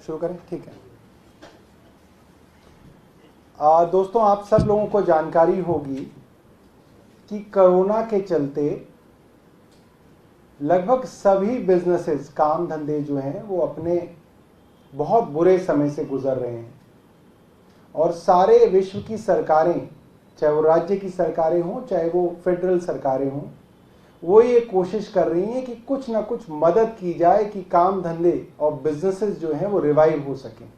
शुरू करें? ठीक है। दोस्तों, आप सब लोगों को जानकारी होगी कि कोरोना के चलते लगभग सभी बिजनेसेस, काम धंधे जो हैं वो अपने बहुत बुरे समय से गुजर रहे हैं और सारे विश्व की सरकारें, चाहे वो राज्य की सरकारें हों चाहे वो फेडरल सरकारें हों, वो ये कोशिश कर रही हैं कि कुछ ना कुछ मदद की जाए कि काम धंधे और बिजनेसेस जो हैं वो रिवाइव हो सकें।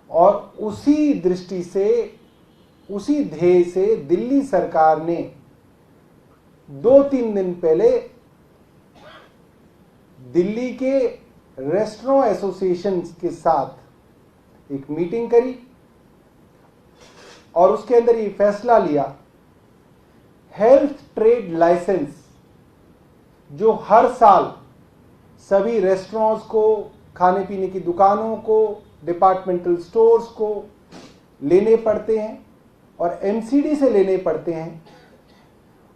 और उसी दृष्टि से, उसी ध्येय से दिल्ली सरकार ने 2-3 दिन पहले दिल्ली के रेस्टोरेंट एसोसिएशन के साथ एक मीटिंग करी और उसके अंदर ये फैसला लिया, हेल्थ ट्रेड लाइसेंस जो हर साल सभी रेस्टोरेंट्स को, खाने पीने की दुकानों को, डिपार्टमेंटल स्टोर्स को लेने पड़ते हैं और एमसीडी से लेने पड़ते हैं,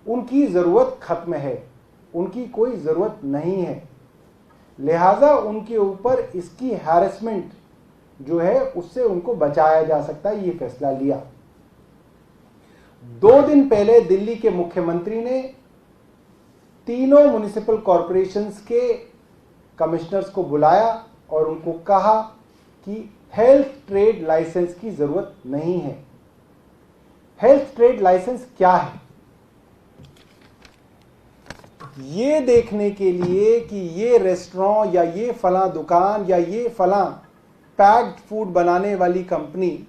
उनकी ज़रूरत खत्म है, उनकी कोई ज़रूरत नहीं है। लिहाजा उनके ऊपर इसकी हैरेसमेंट जो है उससे उनको बचाया जा सकता है, ये फैसला लिया। 2 दिन पहले दिल्ली के मुख्यमंत्री ने तीनों म्युनिसिपल कॉरपोरेशंस के कमिश्नर्स को बुलाया और उनको कहा कि हेल्थ ट्रेड लाइसेंस की जरूरत नहीं है। हेल्थ ट्रेड लाइसेंस क्या है? ये देखने के लिए कि ये रेस्टोरेंट या ये फलां दुकान या ये फलां पैक्ड फूड बनाने वाली कंपनी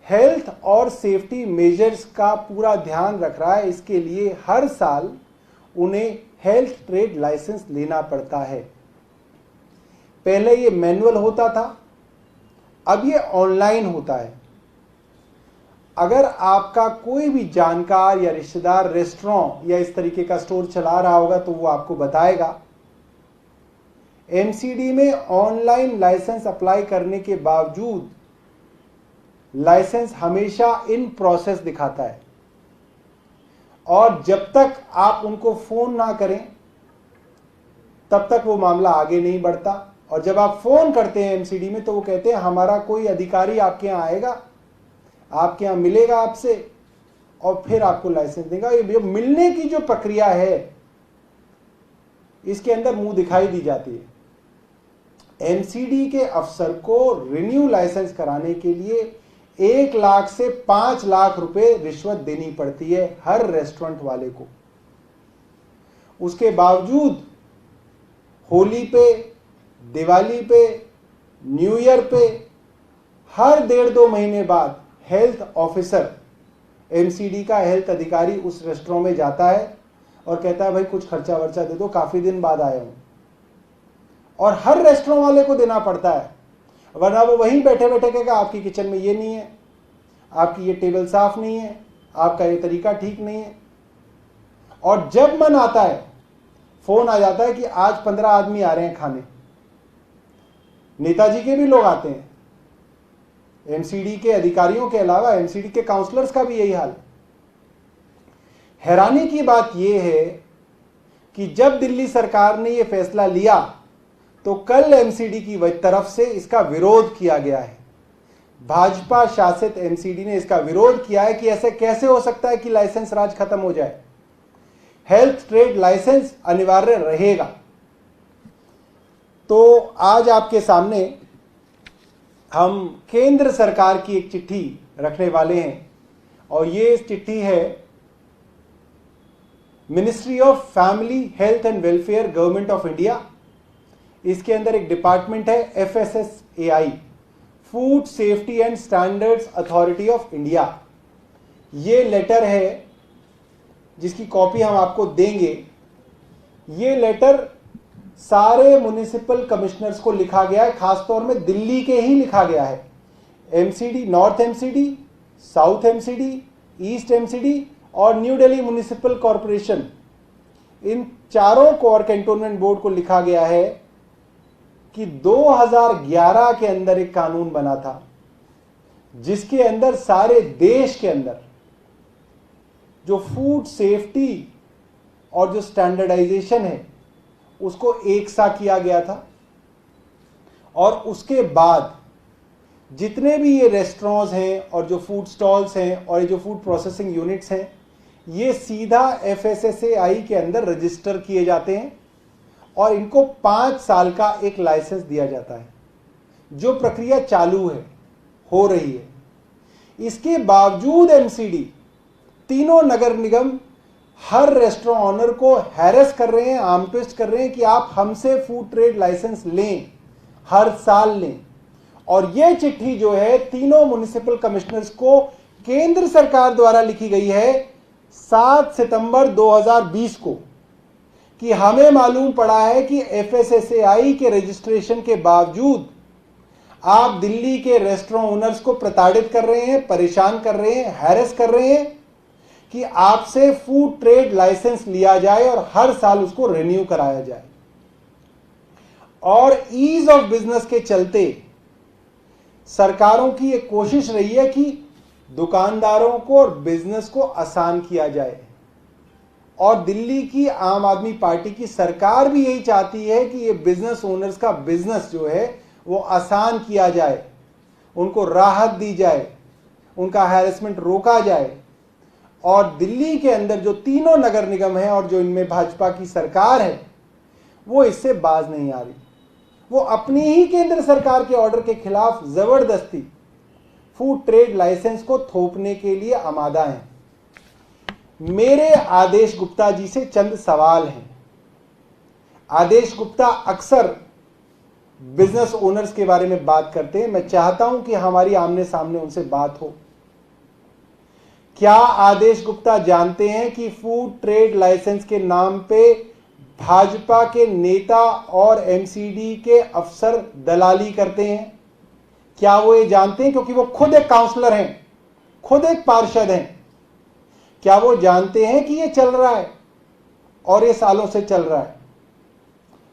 हेल्थ और सेफ्टी मेजर्स का पूरा ध्यान रख रहा है, इसके लिए हर साल उन्हें हेल्थ ट्रेड लाइसेंस लेना पड़ता है। पहले ये मैनुअल होता था, अब ये ऑनलाइन होता है। अगर आपका कोई भी जानकार या रिश्तेदार रेस्टोरेंट या इस तरीके का स्टोर चला रहा होगा तो वो आपको बताएगा। एमसीडी में ऑनलाइन लाइसेंस अप्लाई करने के बावजूद लाइसेंस हमेशा इन प्रोसेस दिखाता है और जब तक आप उनको फोन ना करें तब तक वो मामला आगे नहीं बढ़ता। और जब आप फोन करते हैं एमसीडी में तो वो कहते हैं हमारा कोई अधिकारी आपके यहाँ आएगा, आपके यहाँ मिलेगा आपसे और फिर आपको लाइसेंस देगा। ये मिलने की जो प्रक्रिया है इसके अंदर मुंह दिखाई दी जाती है। एमसीडी के अफसर को रिन्यू लाइसेंस कराने के लिए 1 लाख से 5 लाख रुपए रिश्वत देनी पड़ती है हर रेस्टोरेंट वाले को। उसके बावजूद होली पे, दिवाली पे, न्यू ईयर पे हर 1.5-2 महीने बाद हेल्थ ऑफिसर, एमसीडी का हेल्थ अधिकारी उस रेस्टोरेंट में जाता है और कहता है भाई कुछ खर्चा वर्चा दे दो, काफी दिन बाद आया हूं। और हर रेस्टोरेंट वाले को देना पड़ता है, वरना वो वहीं बैठे बैठे कहेगा आपकी किचन में ये नहीं है, आपकी ये टेबल साफ नहीं है, आपका ये तरीका ठीक नहीं है। और जब मन आता है फोन आ जाता है कि आज 15 आदमी आ रहे हैं खाने। नेताजी के भी लोग आते हैं, एमसीडी के अधिकारियों के अलावा एमसीडी के काउंसलर्स का भी यही हाल है। हैरानी की बात यह है कि जब दिल्ली सरकार ने यह फैसला लिया तो कल एमसीडी की तरफ से इसका विरोध किया गया है। भाजपा शासित एमसीडी ने इसका विरोध किया है कि ऐसे कैसे हो सकता है कि लाइसेंस राज खत्म हो जाए, हेल्थ ट्रेड लाइसेंस अनिवार्य रहेगा। तो आज आपके सामने हम केंद्र सरकार की एक चिट्ठी रखने वाले हैं और ये चिट्ठी है ministry of family health and welfare, government of India. इसके अंदर एक डिपार्टमेंट है FSSAI, food safety and standards authority of India. ये लेटर है जिसकी कॉपी हम आपको देंगे। ये लेटर सारे म्युनिसिपल कमिश्नर्स को लिखा गया है, खासतौर में दिल्ली के ही लिखा गया है। MCD, north MCD, south MCD, east MCD और न्यू दिल्ली म्युनिसिपल कॉरपोरेशन, इन चारों को और कैंटोनमेंट बोर्ड को लिखा गया है कि 2011 के अंदर एक कानून बना था जिसके अंदर सारे देश के अंदर जो फूड सेफ्टी और जो स्टैंडर्डाइजेशन है उसको एक सा किया गया था और उसके बाद जितने भी ये रेस्टोरेंट्स हैं और जो फूड स्टॉल्स हैं और ये जो फूड प्रोसेसिंग यूनिट्स हैं, ये सीधा FSSAI के अंदर रजिस्टर किए जाते हैं और इनको 5 साल का एक लाइसेंस दिया जाता है, जो प्रक्रिया चालू है, हो रही है। इसके बावजूद MCD, तीनों नगर निगम हर रेस्टोरेंट ऑनर को हैरेस कर रहे हैं, आर्म ट्विस्ट कर रहे हैं कि आप हमसे फूड ट्रेड लाइसेंस लें, हर साल लें। और यह चिट्ठी जो है तीनों म्युनिसिपल कमिश्नर्स को केंद्र सरकार द्वारा लिखी गई है 7 सितंबर 2020 को, कि हमें मालूम पड़ा है कि FSSAI के रजिस्ट्रेशन के बावजूद आप दिल्ली के रेस्टोरेंट ओनर्स को प्रताड़ित कर रहे हैं, परेशान कर रहे हैं, हैरेस कर रहे हैं कि आपसे फूड ट्रेड लाइसेंस लिया जाए और हर साल उसको रिन्यू कराया जाए। और ईज ऑफ बिजनेस के चलते सरकारों की एक कोशिश रही है कि दुकानदारों को और बिजनेस को आसान किया जाए। और दिल्ली की आम आदमी पार्टी की सरकार भी यही चाहती है कि ये बिजनेस ओनर्स का बिजनेस जो है वो आसान किया जाए, उनको राहत दी जाए, उनका हैरेसमेंट रोका जाए। और दिल्ली के अंदर जो तीनों नगर निगम हैं और जो इनमें भाजपा की सरकार है, वो इससे बाज नहीं आ रही। वो अपनी ही केंद्र सरकार के ऑर्डर के खिलाफ जबरदस्ती फूड ट्रेड लाइसेंस को थोपने के लिए आमादा हैं। मेरे आदेश गुप्ता जी से चंद सवाल हैं। आदेश गुप्ता अक्सर बिजनेस ओनर्स के बारे में बात करते हैं, मैं चाहता हूं कि हमारी आमने सामने उनसे बात हो। क्या आदेश गुप्ता जानते हैं कि फूड ट्रेड लाइसेंस के नाम पे भाजपा के नेता और MCD के अफसर दलाली करते हैं? क्या वो ये जानते हैं? क्योंकि वो खुद एक काउंसलर हैं, खुद एक पार्षद हैं। क्या वो जानते हैं कि ये चल रहा है और ये सालों से चल रहा है?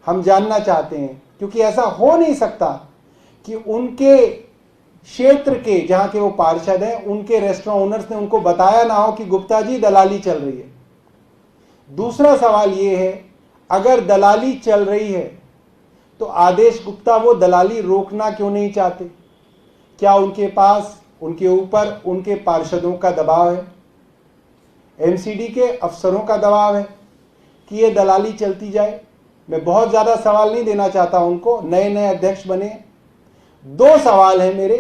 हम जानना चाहते हैं, क्योंकि ऐसा हो नहीं सकता कि उनके क्षेत्र के जहां के वो पार्षद हैं, उनके रेस्टोरेंट ओनर्स ने उनको बताया ना हो कि गुप्ता जी दलाली चल रही है। दूसरा सवाल ये है, अगर दलाली चल रही है तो आदेश गुप्ता वो दलाली रोकना क्यों नहीं चाहते? क्या उनके पास, उनके ऊपर उनके पार्षदों का दबाव है, MCD के अफसरों का दबाव है कि ये दलाली चलती जाए? मैं बहुत ज्यादा सवाल नहीं देना चाहता उनको, नए नए अध्यक्ष बने। 2 सवाल हैं मेरे।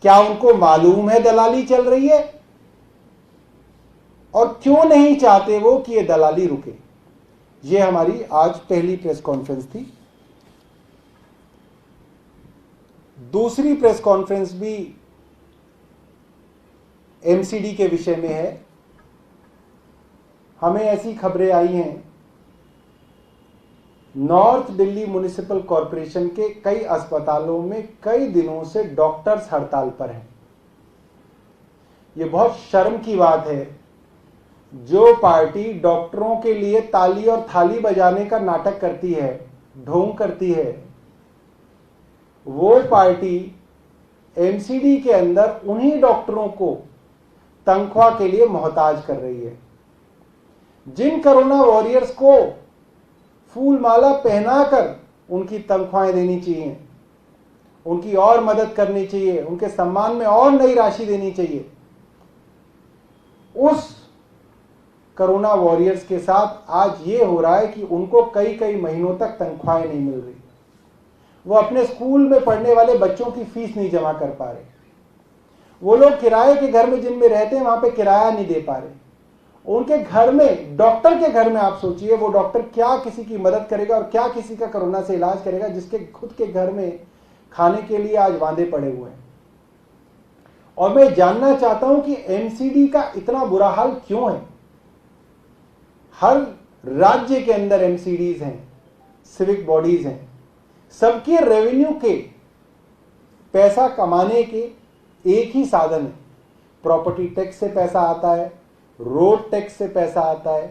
क्या उनको मालूम है दलाली चल रही है? और क्यों नहीं चाहते वो कि ये दलाली रुके? ये हमारी आज पहली प्रेस कॉन्फ्रेंस थी। दूसरी प्रेस कॉन्फ्रेंस भी MCD के विषय में है। हमें ऐसी खबरें आई हैं, नॉर्थ दिल्ली म्युनिसिपल कॉरपोरेशन के कई अस्पतालों में कई दिनों से डॉक्टर्स हड़ताल पर हैं। यह बहुत शर्म की बात है, जो पार्टी डॉक्टरों के लिए ताली और थाली बजाने का नाटक करती है, ढोंग करती है, वो पार्टी MCD के अंदर उन्हीं डॉक्टरों को तनख्वाह के लिए मोहताज कर रही है। जिन कोरोना वॉरियर्स को फूल माला पहनाकर उनकी तनख्वाहें देनी चाहिए, उनकी और मदद करनी चाहिए, उनके सम्मान में और नई राशि देनी चाहिए, उस कोरोना वॉरियर्स के साथ आज ये हो रहा है कि उनको कई कई महीनों तक तनख्वाहें नहीं मिल रही। वो अपने स्कूल में पढ़ने वाले बच्चों की फीस नहीं जमा कर पा रहे। वो लोग किराए के घर में जिनमें रहते हैं वहां पे किराया नहीं दे पा रहे। उनके घर में, डॉक्टर के घर में आप सोचिए, वो डॉक्टर क्या किसी की मदद करेगा और क्या किसी का कोरोना से इलाज करेगा जिसके खुद के घर में खाने के लिए आज वांदे पड़े हुए हैं। और मैं जानना चाहता हूं कि MCD का इतना बुरा हाल क्यों है। हर राज्य के अंदर MCDs हैं, सिविक बॉडीज हैं, सबके रेवेन्यू के पैसा कमाने के एक ही साधन है। प्रॉपर्टी टैक्स से पैसा आता है, रोड टैक्स से पैसा आता है,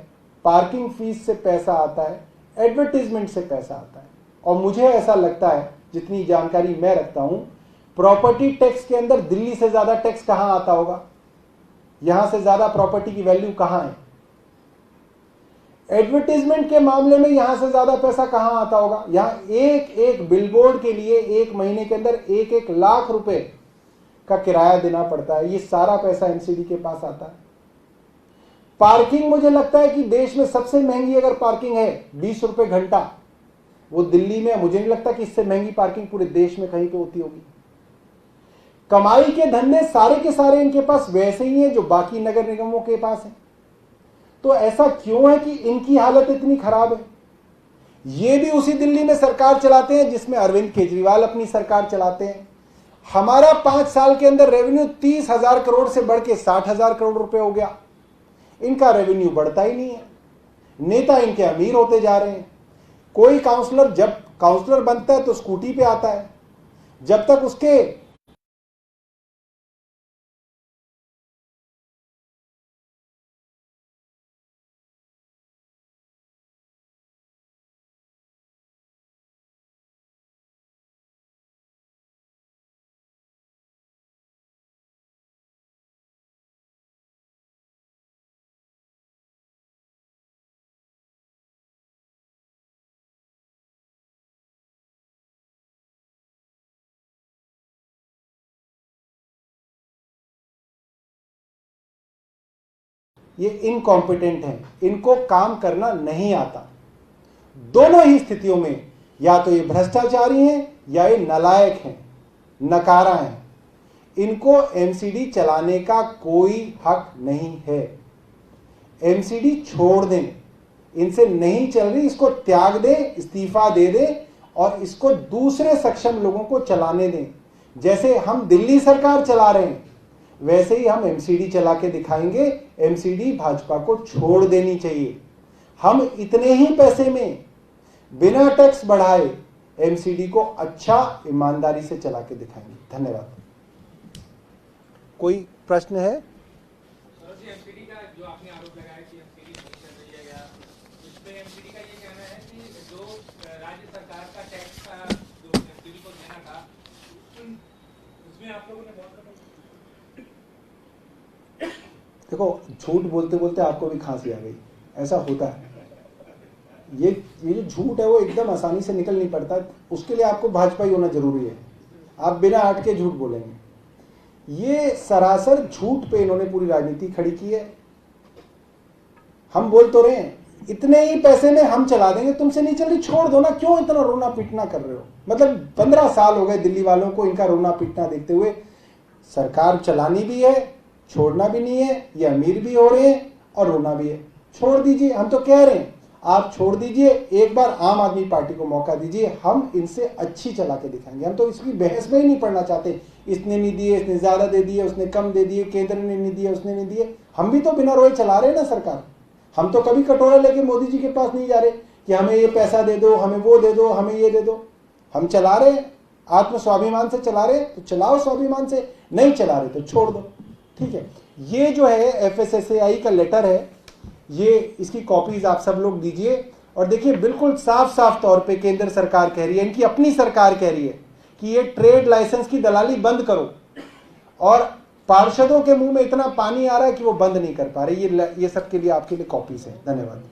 पार्किंग फीस से पैसा आता है, एडवर्टीजमेंट से पैसा आता है। और मुझे ऐसा लगता है, जितनी जानकारी मैं रखता हूं, प्रॉपर्टी टैक्स के अंदर दिल्ली से ज्यादा टैक्स कहां आता होगा? यहां से ज्यादा प्रॉपर्टी की वैल्यू कहां है? एडवर्टीजमेंट के मामले में यहां से ज्यादा पैसा कहां आता होगा? यहां एक एक बिलबोर्ड के लिए एक महीने के अंदर 1-1 लाख रुपए का किराया देना पड़ता है। ये सारा पैसा एमसीडी के पास आता है। पार्किंग, मुझे लगता है कि देश में सबसे महंगी अगर पार्किंग है 20 रुपए घंटा, वो दिल्ली में। मुझे नहीं लगता कि इससे महंगी पार्किंग पूरे देश में कहीं पे होती होगी। कमाई के धंधे सारे के सारे इनके पास वैसे ही हैं जो बाकी नगर निगमों के पास है। तो ऐसा क्यों है कि इनकी हालत इतनी खराब है? ये भी उसी दिल्ली में सरकार चलाते हैं जिसमें अरविंद केजरीवाल अपनी सरकार चलाते हैं। हमारा 5 साल के अंदर रेवेन्यू 30,000 करोड़ से बढ़ के 60,000 करोड़ रुपए हो गया। इनका रेवेन्यू बढ़ता ही नहीं है। नेता इनके अमीर होते जा रहे हैं। कोई काउंसलर जब काउंसलर बनता है तो स्कूटी पे आता है, जब तक उसके ये इनकॉम्पिटेंट हैं, इनको काम करना नहीं आता। दोनों ही स्थितियों में या तो ये भ्रष्टाचारी हैं या ये नालायक हैं, नकारा हैं। इनको एमसीडी चलाने का कोई हक नहीं है। एमसीडी छोड़ दें, इनसे नहीं चल रही, इसको त्याग दें, इस्तीफा दे दें और इसको दूसरे सक्षम लोगों को चलाने दें। जैसे हम दिल्ली सरकार चला रहे हैं वैसे ही हम एमसीडी चला के दिखाएंगे। एमसीडी भाजपा को छोड़ देनी चाहिए। हम इतने ही पैसे में बिना टैक्स बढ़ाए एमसीडी को अच्छा ईमानदारी से चला के दिखाएंगे। धन्यवाद। कोई प्रश्न है? एमसीडी का जो आपने आरोप लगाया कि एमसीडी नहीं चल रही है, या इसमें एमसीडी का ये कहना है कि जो राज्य सरकार का टैक्स का जो एमसीडी को देना था उसमें आप लोगों ने बहुत। देखो, झूठ बोलते बोलते आपको भी खांसी आ गई, ऐसा होता है। ये जो झूठ है वो एकदम आसानी से निकल नहीं पड़ता। उसके लिए आपको भाजपा ही होना जरूरी है। आप बिना हट के झूठ बोलेंगे। ये सरासर झूठ पे इन्होंने पूरी राजनीति खड़ी की है। हम बोल तो रहे हैं इतने ही पैसे में हम चला देंगे, तुमसे नहीं चल रही, छोड़ दो ना। क्यों इतना रोना पीटना कर रहे हो? मतलब 15 साल हो गए दिल्ली वालों को इनका रोना पीटना देखते हुए। सरकार चलानी भी है, छोड़ना भी नहीं है। ये अमीर भी हो रहे हैं और रोना भी है। छोड़ दीजिए, हम तो कह रहे हैं आप छोड़ दीजिए। एक बार आम आदमी पार्टी को मौका दीजिए, हम इनसे अच्छी चला के दिखाएंगे। हम तो इसकी बहस में ही नहीं पड़ना चाहते। इसने नहीं दिए, इसने ज्यादा दे दिए, उसने कम दे दिए, केंद्र ने नहीं दिए, उसने नहीं दिए। हम भी तो बिना रोए चला रहे हैं ना सरकार। हम तो कभी कटोरा लेके मोदी जी के पास नहीं जा रहे कि हमें ये पैसा दे दो, हमें वो दे दो, हमें ये दे दो। हम चला रहे हैं, आत्म स्वाभिमान से चला रहे हैं तो चलाओ स्वाभिमान से, नहीं चला रहे तो छोड़ दो। ठीक है। ये जो है एफएसएसएआई का लेटर है, ये इसकी कॉपीज आप सब लोग दीजिए और देखिए बिल्कुल साफ साफ तौर पे केंद्र सरकार कह रही है, इनकी अपनी सरकार कह रही है कि ये ट्रेड लाइसेंस की दलाली बंद करो। और पार्षदों के मुंह में इतना पानी आ रहा है कि वो बंद नहीं कर पा रहे। ये सब के लिए आपके लिए कॉपीज है। धन्यवाद।